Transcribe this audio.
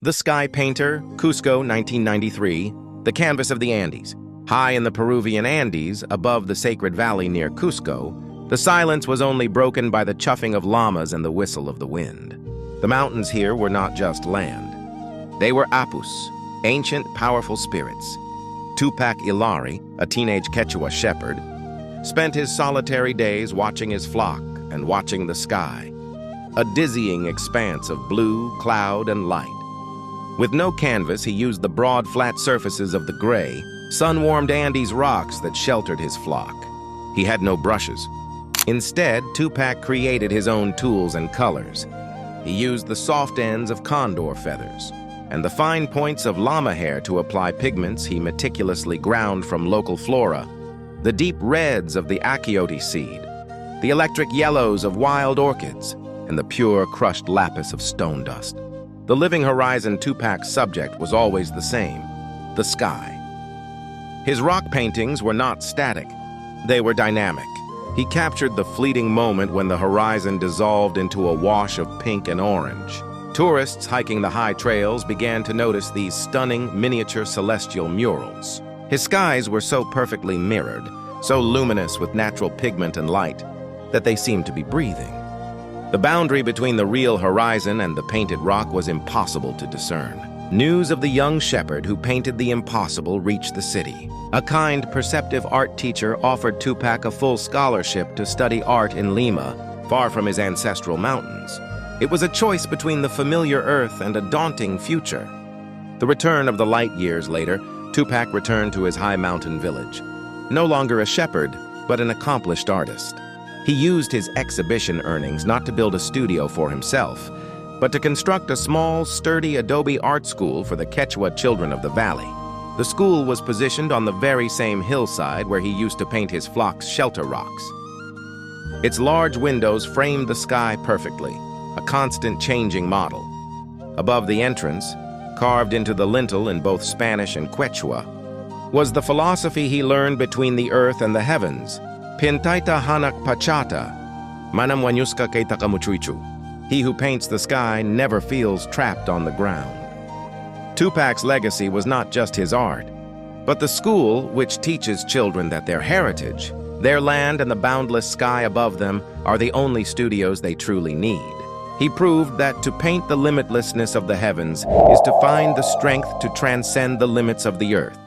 The Sky Painter, Cusco, 1993, The Canvas of the Andes. High in the Peruvian Andes, above the sacred valley near Cusco, the silence was only broken by the chuffing of llamas and the whistle of the wind. The mountains here were not just land. They were apus, ancient, powerful spirits. Tupac Ilari, a teenage Quechua shepherd, spent his solitary days watching his flock and watching the sky, a dizzying expanse of blue, cloud, and light. With no canvas, he used the broad, flat surfaces of the gray, sun-warmed Andes rocks that sheltered his flock. He had no brushes. Instead, Tupac created his own tools and colors. He used the soft ends of condor feathers and the fine points of llama hair to apply pigments he meticulously ground from local flora, the deep reds of the achiote seed, the electric yellows of wild orchids, and the pure crushed lapis of stone dust. The living horizon Tupac's subject was always the same, the sky. His rock paintings were not static, they were dynamic. He captured the fleeting moment when the horizon dissolved into a wash of pink and orange. Tourists hiking the high trails began to notice these stunning miniature celestial murals. His skies were so perfectly mirrored, so luminous with natural pigment and light, that they seemed to be breathing. The boundary between the real horizon and the painted rock was impossible to discern. News of the young shepherd who painted the impossible reached the city. A kind, perceptive art teacher offered Tupac a full scholarship to study art in Lima, far from his ancestral mountains. It was a choice between the familiar earth and a daunting future. The return of the light years later, Tupac returned to his high mountain village. No longer a shepherd, but an accomplished artist. He used his exhibition earnings not to build a studio for himself, but to construct a small, sturdy adobe art school for the Quechua children of the valley. The school was positioned on the very same hillside where he used to paint his flock's shelter rocks. Its large windows framed the sky perfectly, a constant changing model. Above the entrance, carved into the lintel in both Spanish and Quechua, was the philosophy he learned between the earth and the heavens. Pintaita hanak pachata, manam wanyuska kay takamuchuichu. He who paints the sky never feels trapped on the ground. Tupac's legacy was not just his art, but the school which teaches children that their heritage, their land and the boundless sky above them are the only studios they truly need. He proved that to paint the limitlessness of the heavens is to find the strength to transcend the limits of the earth.